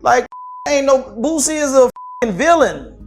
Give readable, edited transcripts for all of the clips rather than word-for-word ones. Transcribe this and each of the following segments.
Like, ain't no, Boosie is a villain.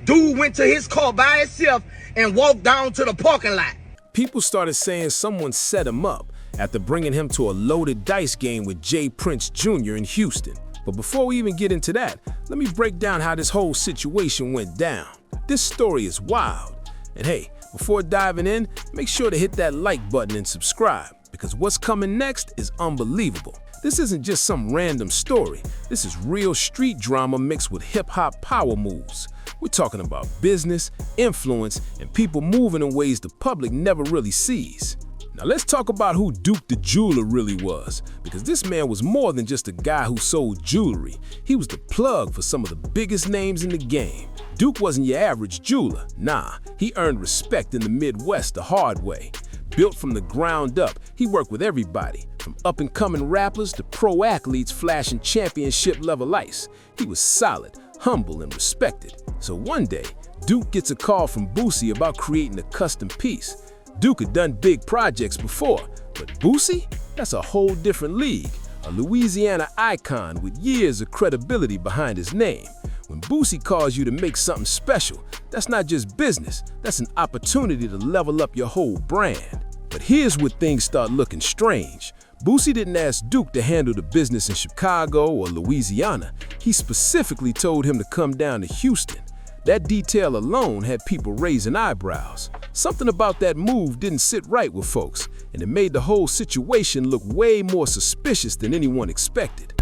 Dude went to his car by himself and walked down to the parking lot. People started saying someone set him up after bringing him to a loaded dice game with Jay Prince Jr. in Houston. But before we even get into that, let me break down how this whole situation went down. This story is wild. And hey, before diving in, make sure to hit that like button and subscribe, because what's coming next is unbelievable. This isn't just some random story. This is real street drama mixed with hip-hop power moves. We're talking about business, influence, and people moving in ways the public never really sees. Now let's talk about who Duke the Jeweler really was, because this man was more than just a guy who sold jewelry. He was the plug for some of the biggest names in the game. Duke wasn't your average jeweler. Nah, he earned respect in the Midwest the hard way. Built from the ground up, he worked with everybody, from up-and-coming rappers to pro athletes flashing championship-level ice. He was solid, humble, and respected. So one day, Duke gets a call from Boosie about creating a custom piece. Duke had done big projects before, but Boosie? That's a whole different league. A Louisiana icon with years of credibility behind his name. When Boosie calls you to make something special, that's not just business, that's an opportunity to level up your whole brand. But here's where things start looking strange. Boosie didn't ask Duke to handle the business in Chicago or Louisiana. He specifically told him to come down to Houston. That detail alone had people raising eyebrows. Something about that move didn't sit right with folks, and it made the whole situation look way more suspicious than anyone expected.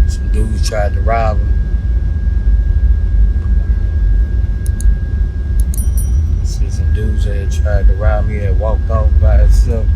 Some dudes tried to rob him. See some dudes that tried to rob me and walked off by himself.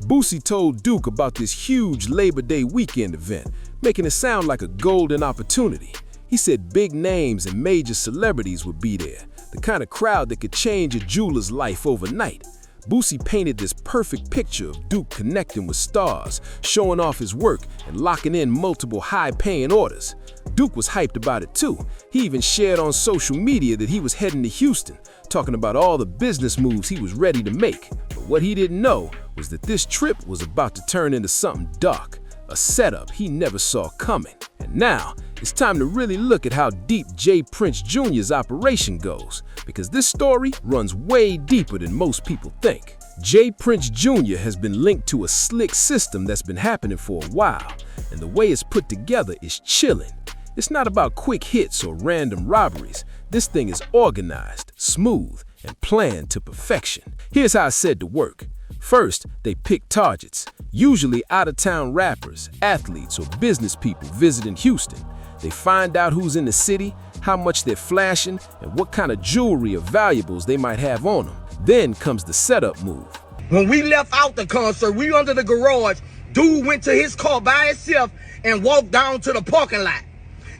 Boosie told Duke about this huge Labor Day weekend event, making it sound like a golden opportunity. He said big names and major celebrities would be there, the kind of crowd that could change a jeweler's life overnight. Boosie painted this perfect picture of Duke connecting with stars, showing off his work, and locking in multiple high-paying orders. Duke was hyped about it too. He even shared on social media that he was heading to Houston, talking about all the business moves he was ready to make. But what he didn't know was that this trip was about to turn into something dark, a setup he never saw coming. And now, it's time to really look at how deep Jay Prince Jr.'s operation goes, because this story runs way deeper than most people think. Jay Prince Jr. has been linked to a slick system that's been happening for a while, and the way it's put together is chilling. It's not about quick hits or random robberies. This thing is organized, smooth, and planned to perfection. Here's how it's said to work. First, they pick targets, usually out-of-town rappers, athletes, or business people visiting Houston. They find out who's in the city, how much they're flashing, and what kind of jewelry or valuables they might have on them. Then comes the setup move. When we left out the concert, we under the garage. Dude went to his car by himself and walked down to the parking lot.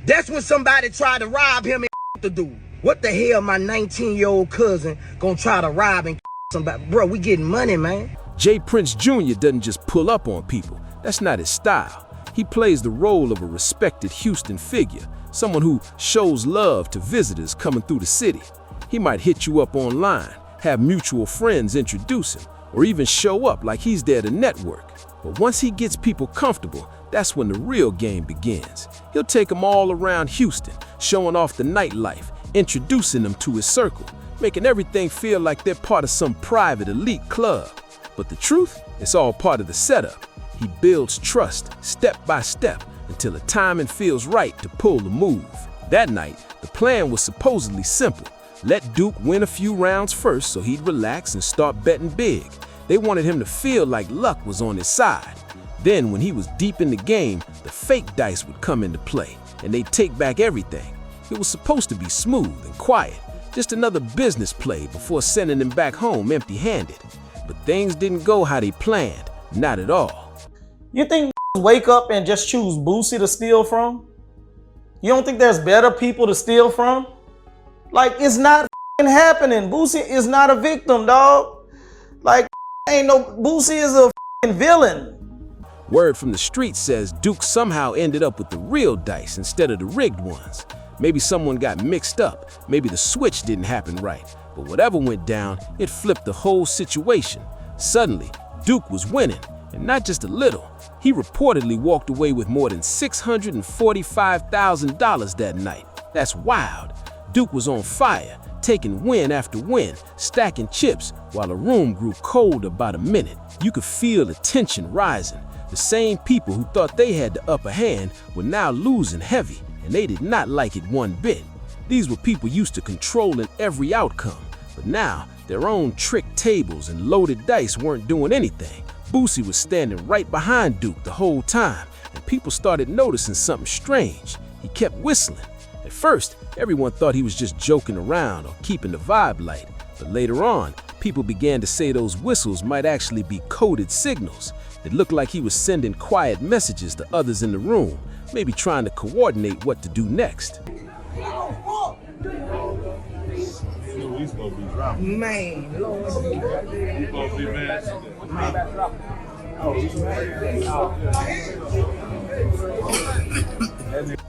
That's when somebody tried to rob him and the dude. What the hell my 19-year-old cousin gonna try to rob and somebody? Bro, we getting money, man. Jay Prince Jr. doesn't just pull up on people. That's not his style. He plays the role of a respected Houston figure, someone who shows love to visitors coming through the city. He might hit you up online, have mutual friends introduce him, or even show up like he's there to network. But once he gets people comfortable, that's when the real game begins. He'll take them all around Houston, showing off the nightlife, introducing them to his circle, making everything feel like they're part of some private elite club. But the truth, it's all part of the setup. He builds trust step by step until the timing feels right to pull the move. That night, the plan was supposedly simple. Let Duke win a few rounds first so he'd relax and start betting big. They wanted him to feel like luck was on his side. Then, when he was deep in the game, the fake dice would come into play, and they'd take back everything. It was supposed to be smooth and quiet, just another business play before sending him back home empty-handed. But things didn't go how they planned, not at all. You think wake up and just choose Boosie to steal from? You don't think there's better people to steal from? Like, it's not happening. Boosie is not a victim, dog. Like, ain't no, Boosie is a villain. Word from the street says Duke somehow ended up with the real dice instead of the rigged ones. Maybe someone got mixed up, maybe the switch didn't happen right. But whatever went down, it flipped the whole situation. Suddenly, Duke was winning, And not just a little, he reportedly walked away with more than $645,000 that night. That's wild. Duke was on fire, taking win after win, stacking chips, while the room grew cold about a minute. You could feel the tension rising. The same people who thought they had the upper hand were now losing heavy, and they did not like it one bit. These were people used to controlling every outcome, but now their own trick tables and loaded dice weren't doing anything. Boosie was standing right behind Duke the whole time, and people started noticing something strange. He kept whistling. At first, everyone thought he was just joking around or keeping the vibe light, but later on, people began to say those whistles might actually be coded signals. It looked like he was sending quiet messages to others in the room, maybe trying to coordinate what to do next. Man,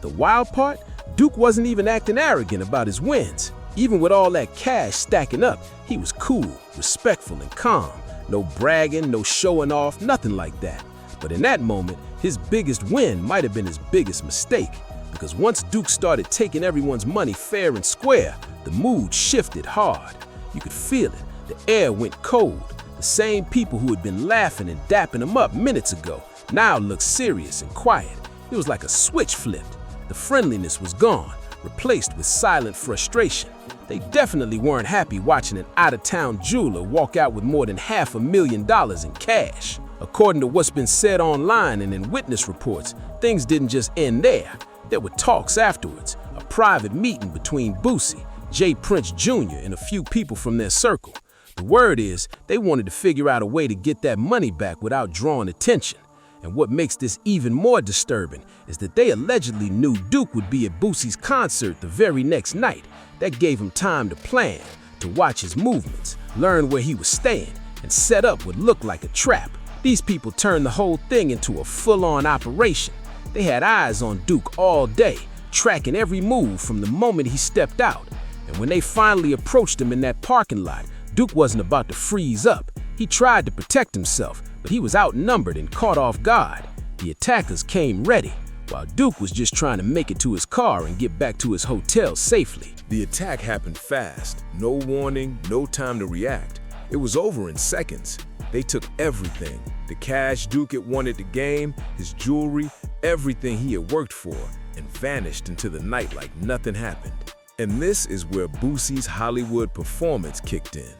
The wild part? Duke wasn't even acting arrogant about his wins. Even with all that cash stacking up, he was cool, respectful, and calm. No bragging, no showing off, nothing like that. But in that moment, his biggest win might have been his biggest mistake. Because once Duke started taking everyone's money fair and square, the mood shifted hard. You could feel it. The air went cold. The same people who had been laughing and dapping him up minutes ago now looked serious and quiet. It was like a switch flipped. The friendliness was gone, replaced with silent frustration. They definitely weren't happy watching an out-of-town jeweler walk out with more than $500,000 in cash. According to what's been said online and in witness reports, things didn't just end there. There were talks afterwards, a private meeting between Boosie, J. Prince Jr., and a few people from their circle. The word is they wanted to figure out a way to get that money back without drawing attention. And what makes this even more disturbing is that they allegedly knew Duke would be at Boosie's concert the very next night. That gave him time to plan, to watch his movements, learn where he was staying, and set up what looked like a trap. These people turned the whole thing into a full-on operation. They had eyes on Duke all day, tracking every move from the moment he stepped out. And when they finally approached him in that parking lot, Duke wasn't about to freeze up. He tried to protect himself, but he was outnumbered and caught off guard. The attackers came ready, while Duke was just trying to make it to his car and get back to his hotel safely. The attack happened fast. No warning, no time to react. It was over in seconds. They took everything. The cash Duke had won at the game, his jewelry, everything he had worked for, and vanished into the night like nothing happened. And this is where Boosie's Hollywood performance kicked in.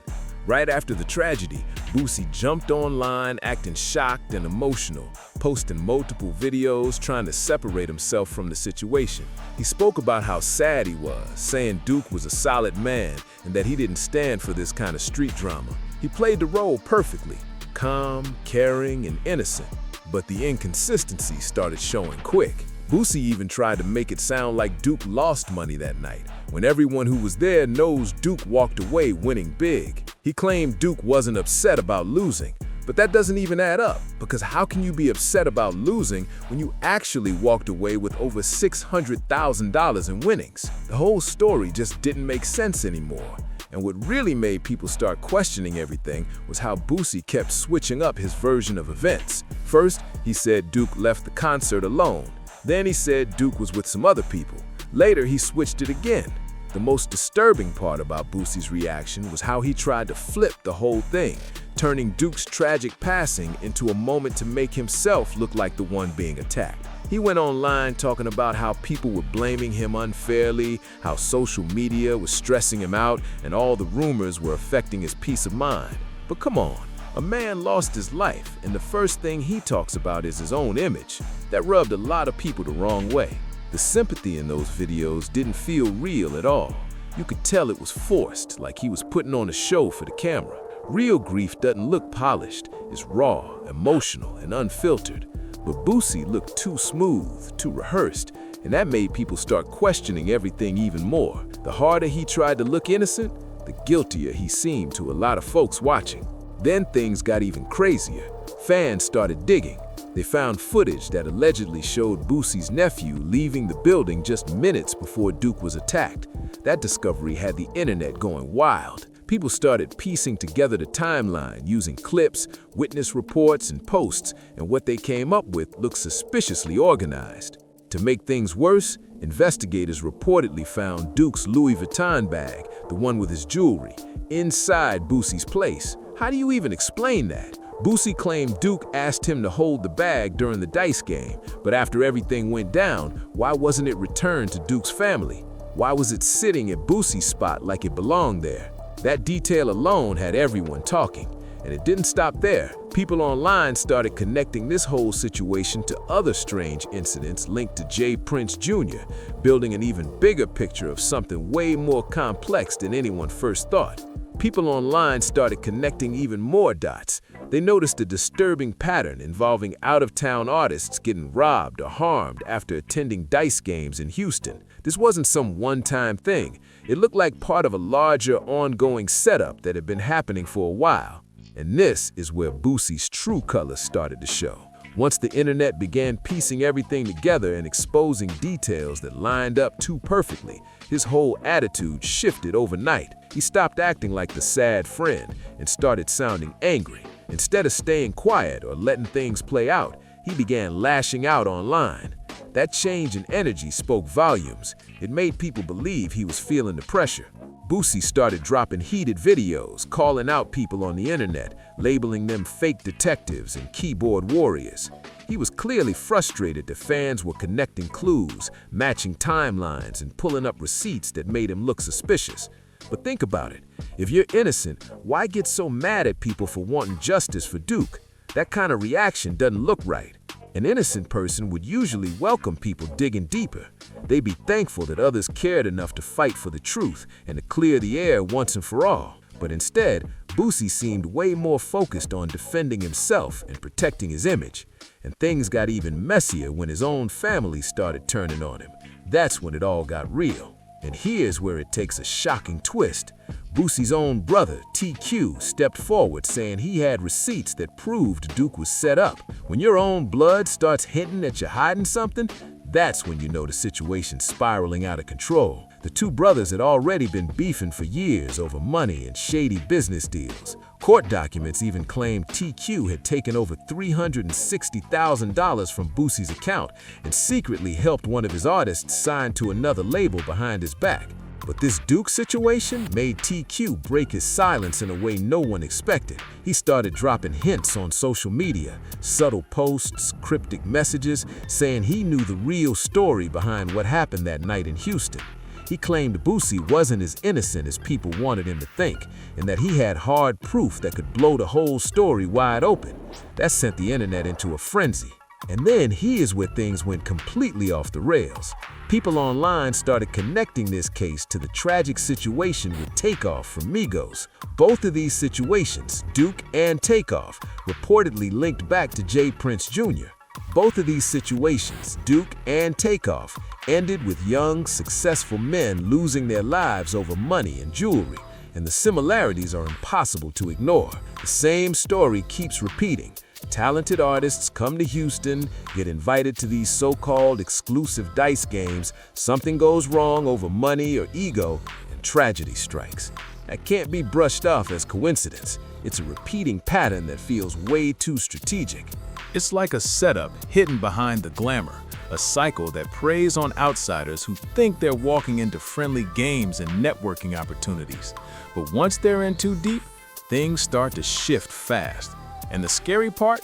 Right after the tragedy, Boosie jumped online acting shocked and emotional, posting multiple videos trying to separate himself from the situation. He spoke about how sad he was, saying Duke was a solid man and that he didn't stand for this kind of street drama. He played the role perfectly, calm, caring, and innocent. But the inconsistency started showing quick. Boosie even tried to make it sound like Duke lost money that night, when everyone who was there knows Duke walked away winning big. He claimed Duke wasn't upset about losing, but that doesn't even add up, because how can you be upset about losing when you actually walked away with over $600,000 in winnings? The whole story just didn't make sense anymore. And what really made people start questioning everything was how Boosie kept switching up his version of events. First, he said Duke left the concert alone. Then he said Duke was with some other people. Later, he switched it again. The most disturbing part about Boosie's reaction was how he tried to flip the whole thing, turning Duke's tragic passing into a moment to make himself look like the one being attacked. He went online talking about how people were blaming him unfairly, how social media was stressing him out, and all the rumors were affecting his peace of mind. But come on. A man lost his life, and the first thing he talks about is his own image. That rubbed a lot of people the wrong way. The sympathy in those videos didn't feel real at all. You could tell it was forced, like he was putting on a show for the camera. Real grief doesn't look polished. It's raw, emotional, and unfiltered. But Boosie looked too smooth, too rehearsed, and that made people start questioning everything even more. The harder he tried to look innocent, the guiltier he seemed to a lot of folks watching. Then things got even crazier. Fans started digging. They found footage that allegedly showed Boosie's nephew leaving the building just minutes before Duke was attacked. That discovery had the internet going wild. People started piecing together the timeline using clips, witness reports, and posts, and what they came up with looked suspiciously organized. To make things worse, investigators reportedly found Duke's Louis Vuitton bag, the one with his jewelry, inside Boosie's place. How do you even explain that? Boosie claimed Duke asked him to hold the bag during the dice game, but after everything went down, why wasn't it returned to Duke's family? Why was it sitting at Boosie's spot like it belonged there? That detail alone had everyone talking. And it didn't stop there. People online started connecting this whole situation to other strange incidents linked to J. Prince Jr., building an even bigger picture of something way more complex than anyone first thought. People online started connecting even more dots. They noticed a disturbing pattern involving out-of-town artists getting robbed or harmed after attending dice games in Houston. This wasn't some one-time thing. It looked like part of a larger, ongoing setup that had been happening for a while. And this is where Boosie's true colors started to show. Once the internet began piecing everything together and exposing details that lined up too perfectly, his whole attitude shifted overnight. He stopped acting like the sad friend and started sounding angry. Instead of staying quiet or letting things play out, he began lashing out online. That change in energy spoke volumes. It made people believe he was feeling the pressure. Boosie started dropping heated videos, calling out people on the internet, labeling them fake detectives and keyboard warriors. He was clearly frustrated that fans were connecting clues, matching timelines, and pulling up receipts that made him look suspicious. But think about it. If you're innocent, why get so mad at people for wanting justice for Duke? That kind of reaction doesn't look right. An innocent person would usually welcome people digging deeper. They'd be thankful that others cared enough to fight for the truth and to clear the air once and for all. But instead, Boosie seemed way more focused on defending himself and protecting his image. And things got even messier when his own family started turning on him. That's when it all got real. And here's where it takes a shocking twist. Boosie's own brother, TQ, stepped forward saying he had receipts that proved Duke was set up. When your own blood starts hinting that you're hiding something, that's when you know the situation's spiraling out of control. The two brothers had already been beefing for years over money and shady business deals. Court documents even claimed TQ had taken over $360,000 from Boosie's account and secretly helped one of his artists sign to another label behind his back. But this Duke situation made TQ break his silence in a way no one expected. He started dropping hints on social media, subtle posts, cryptic messages, saying he knew the real story behind what happened that night in Houston. He claimed Boosie wasn't as innocent as people wanted him to think, and that he had hard proof that could blow the whole story wide open. That sent the internet into a frenzy. And then here's where things went completely off the rails. People online started connecting this case to the tragic situation with Takeoff from Migos. Both of these situations, Duke and Takeoff, reportedly linked back to J. Prince Jr. Both of these situations, Duke and Takeoff, ended with young, successful men losing their lives over money and jewelry, and the similarities are impossible to ignore. The same story keeps repeating. Talented artists come to Houston, get invited to these so-called exclusive dice games, something goes wrong over money or ego, and tragedy strikes. That can't be brushed off as coincidence. It's a repeating pattern that feels way too strategic. It's like a setup hidden behind the glamour, a cycle that preys on outsiders who think they're walking into friendly games and networking opportunities. But once they're in too deep, things start to shift fast. And the scary part?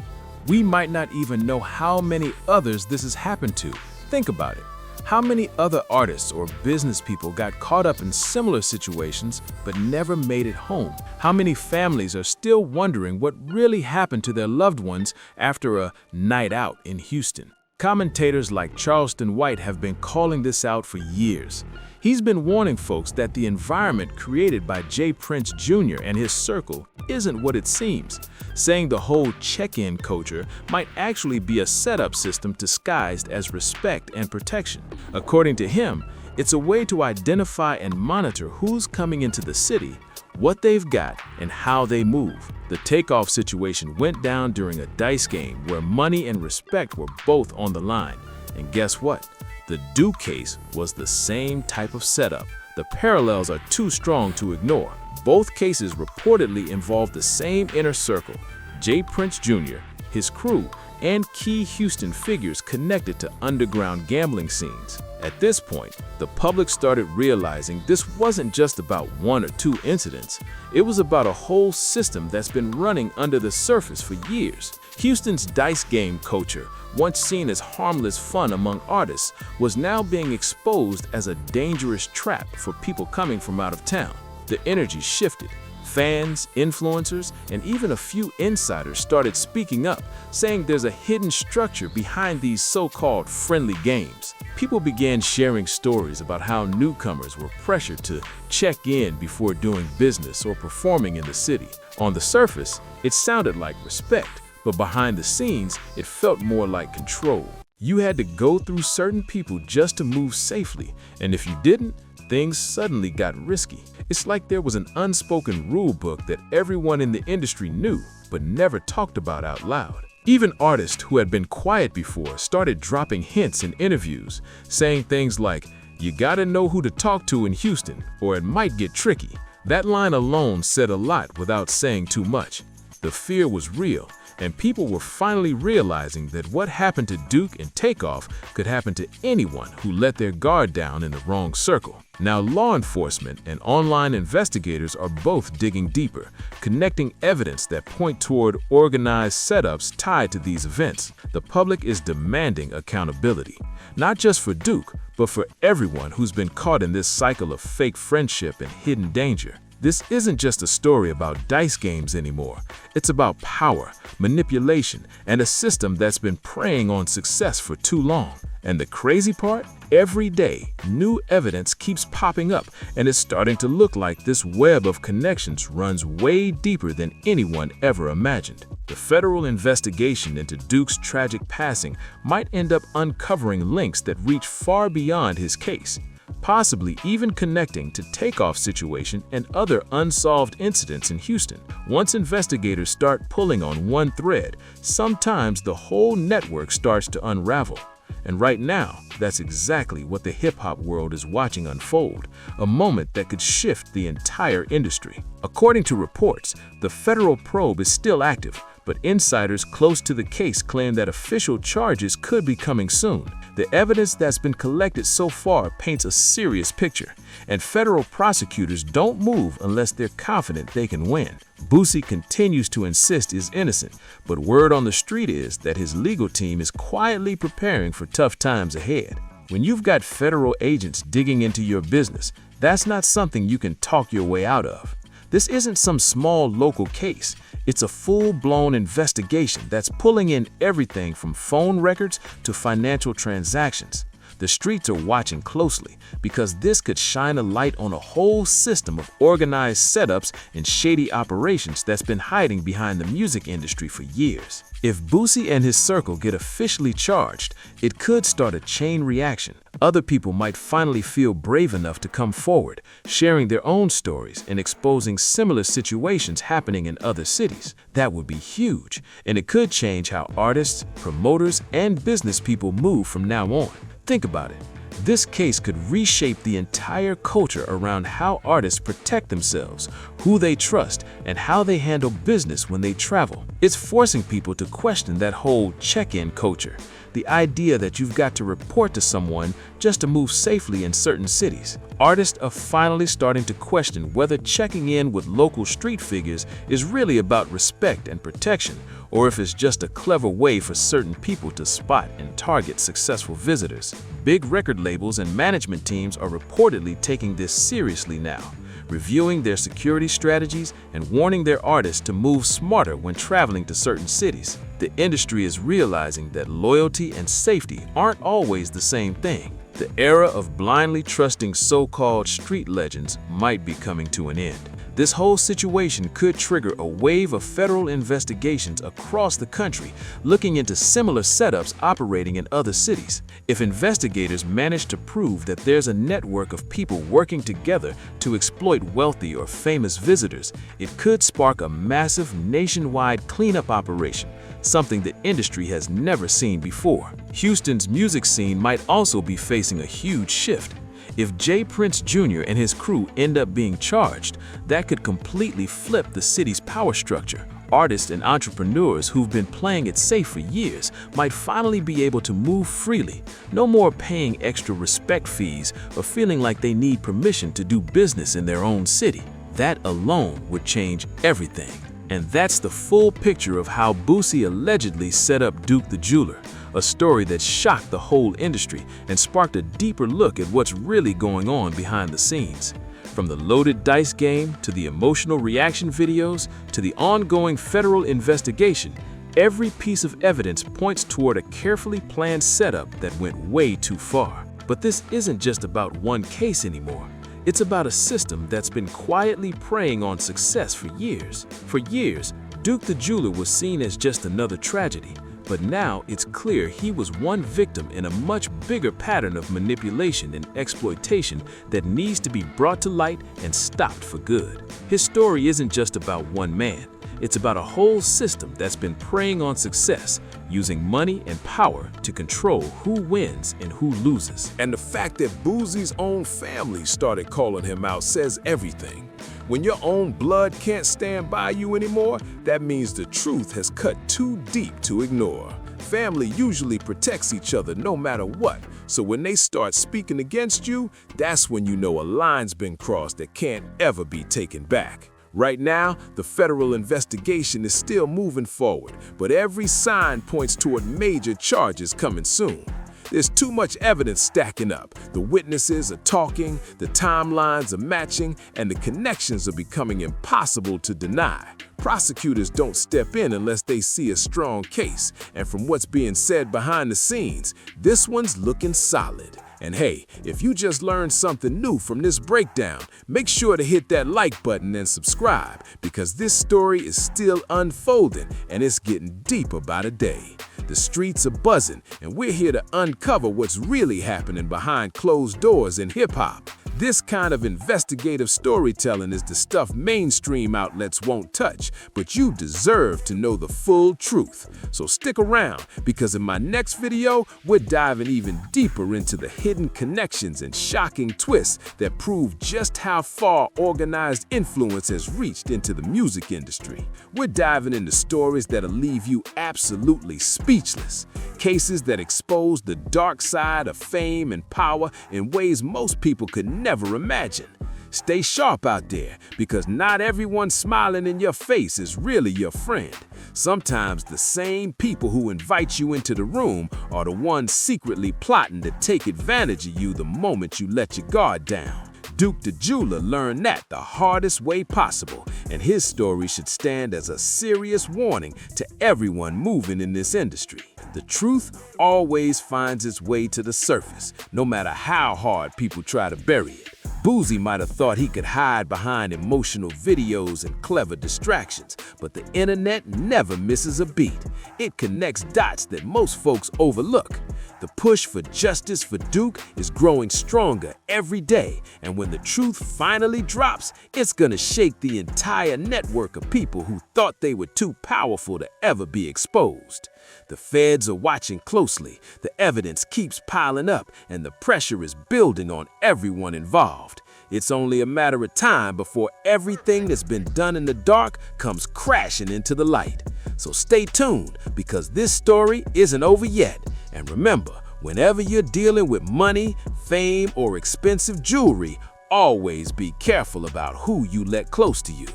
We might not even know how many others this has happened to. Think about it. How many other artists or business people got caught up in similar situations but never made it home? How many families are still wondering what really happened to their loved ones after a night out in Houston? Commentators like Charleston White have been calling this out for years. He's been warning folks that the environment created by J. Prince Jr. and his circle isn't what it seems, saying the whole check-in culture might actually be a setup system disguised as respect and protection. According to him, it's a way to identify and monitor who's coming into the city, what they've got, and how they move. The Takeoff situation went down during a dice game where money and respect were both on the line. And guess what? The Duke case was the same type of setup. The parallels are too strong to ignore. Both cases reportedly involved the same inner circle, J. Prince Jr., his crew, and key Houston figures connected to underground gambling scenes. At this point, the public started realizing this wasn't just about one or two incidents. It was about a whole system that's been running under the surface for years. Houston's dice game culture, once seen as harmless fun among artists, was now being exposed as a dangerous trap for people coming from out of town. The energy shifted. Fans, influencers, and even a few insiders started speaking up, saying there's a hidden structure behind these so-called friendly games. People began sharing stories about how newcomers were pressured to check in before doing business or performing in the city. On the surface, it sounded like respect, but behind the scenes, it felt more like control. You had to go through certain people just to move safely, and if you didn't, things suddenly got risky. It's like there was an unspoken rule book that everyone in the industry knew, but never talked about out loud. Even artists who had been quiet before started dropping hints in interviews, saying things like, "You gotta know who to talk to in Houston, or it might get tricky." That line alone said a lot without saying too much. The fear was real, and people were finally realizing that what happened to Duke and Takeoff could happen to anyone who let their guard down in the wrong circle. Now, law enforcement and online investigators are both digging deeper, connecting evidence that point toward organized setups tied to these events. The public is demanding accountability, not just for Duke, but for everyone who's been caught in this cycle of fake friendship and hidden danger. This isn't just a story about dice games anymore. It's about power, manipulation, and a system that's been preying on success for too long. And the crazy part? Every day, new evidence keeps popping up, and it's starting to look like this web of connections runs way deeper than anyone ever imagined. The federal investigation into Duke's tragic passing might end up uncovering links that reach far beyond his case, possibly even connecting to Takeoff's situation and other unsolved incidents in Houston. Once investigators start pulling on one thread, sometimes the whole network starts to unravel. And right now, that's exactly what the hip-hop world is watching unfold, a moment that could shift the entire industry. According to reports, the federal probe is still active, but insiders close to the case claim that official charges could be coming soon. The evidence that's been collected so far paints a serious picture, and federal prosecutors don't move unless they're confident they can win. Boosie continues to insist he's innocent, but word on the street is that his legal team is quietly preparing for tough times ahead. When you've got federal agents digging into your business, that's not something you can talk your way out of. This isn't some small local case. It's a full-blown investigation that's pulling in everything from phone records to financial transactions. The streets are watching closely because this could shine a light on a whole system of organized setups and shady operations that's been hiding behind the music industry for years. If Boosie and his circle get officially charged, it could start a chain reaction. Other people might finally feel brave enough to come forward, sharing their own stories and exposing similar situations happening in other cities. That would be huge, and it could change how artists, promoters, and business people move from now on. Think about it. This case could reshape the entire culture around how artists protect themselves, who they trust, and how they handle business when they travel. It's forcing people to question that whole check-in culture, the idea that you've got to report to someone just to move safely in certain cities. Artists are finally starting to question whether checking in with local street figures is really about respect and protection, or if it's just a clever way for certain people to spot and target successful visitors. Big record labels and management teams are reportedly taking this seriously now, reviewing their security strategies and warning their artists to move smarter when traveling to certain cities. The industry is realizing that loyalty and safety aren't always the same thing. The era of blindly trusting so-called street legends might be coming to an end. This whole situation could trigger a wave of federal investigations across the country, looking into similar setups operating in other cities. If investigators manage to prove that there's a network of people working together to exploit wealthy or famous visitors, it could spark a massive nationwide cleanup operation, something the industry has never seen before. Houston's music scene might also be facing a huge shift. If J. Prince Jr. and his crew end up being charged, that could completely flip the city's power structure. Artists and entrepreneurs who've been playing it safe for years might finally be able to move freely. No more paying extra respect fees or feeling like they need permission to do business in their own city. That alone would change everything. And that's the full picture of how Boosie allegedly set up Duke the Jeweler, a story that shocked the whole industry and sparked a deeper look at what's really going on behind the scenes. From the loaded dice game to the emotional reaction videos to the ongoing federal investigation, every piece of evidence points toward a carefully planned setup that went way too far. But this isn't just about one case anymore. It's about a system that's been quietly preying on success for years. For years, Duke the Jeweler was seen as just another tragedy, but now it's clear he was one victim in a much bigger pattern of manipulation and exploitation that needs to be brought to light and stopped for good. His story isn't just about one man. It's about a whole system that's been preying on success, using money and power to control who wins and who loses. And the fact that Boosie's own family started calling him out says everything. When your own blood can't stand by you anymore, that means the truth has cut too deep to ignore. Family usually protects each other no matter what, so when they start speaking against you, that's when you know a line's been crossed that can't ever be taken back. Right now, the federal investigation is still moving forward, but every sign points toward major charges coming soon. There's too much evidence stacking up. The witnesses are talking, the timelines are matching, and the connections are becoming impossible to deny. Prosecutors don't step in unless they see a strong case, and from what's being said behind the scenes, this one's looking solid. And hey, if you just learned something new from this breakdown, make sure to hit that like button and subscribe, because this story is still unfolding and it's getting deeper by the day. The streets are buzzing, and we're here to uncover what's really happening behind closed doors in hip-hop. This kind of investigative storytelling is the stuff mainstream outlets won't touch, but you deserve to know the full truth. So stick around, because in my next video, we're diving even deeper into the hidden connections and shocking twists that prove just how far organized influence has reached into the music industry. We're diving into stories that'll leave you absolutely speechless. Cases that expose the dark side of fame and power in ways most people could never imagine. Stay sharp out there, because not everyone smiling in your face is really your friend. Sometimes the same people who invite you into the room are the ones secretly plotting to take advantage of you the moment you let your guard down. Duke the Jeweler learned that the hardest way possible, and his story should stand as a serious warning to everyone moving in this industry. The truth always finds its way to the surface, no matter how hard people try to bury it. Boosie might have thought he could hide behind emotional videos and clever distractions, but the internet never misses a beat. It connects dots that most folks overlook. The push for justice for Duke is growing stronger every day, and when the truth finally drops, it's gonna shake the entire network of people who thought they were too powerful to ever be exposed. The feds are watching closely, the evidence keeps piling up, and the pressure is building on everyone involved. It's only a matter of time before everything that's been done in the dark comes crashing into the light. So stay tuned, because this story isn't over yet. And remember, whenever you're dealing with money, fame, or expensive jewelry, always be careful about who you let close to you.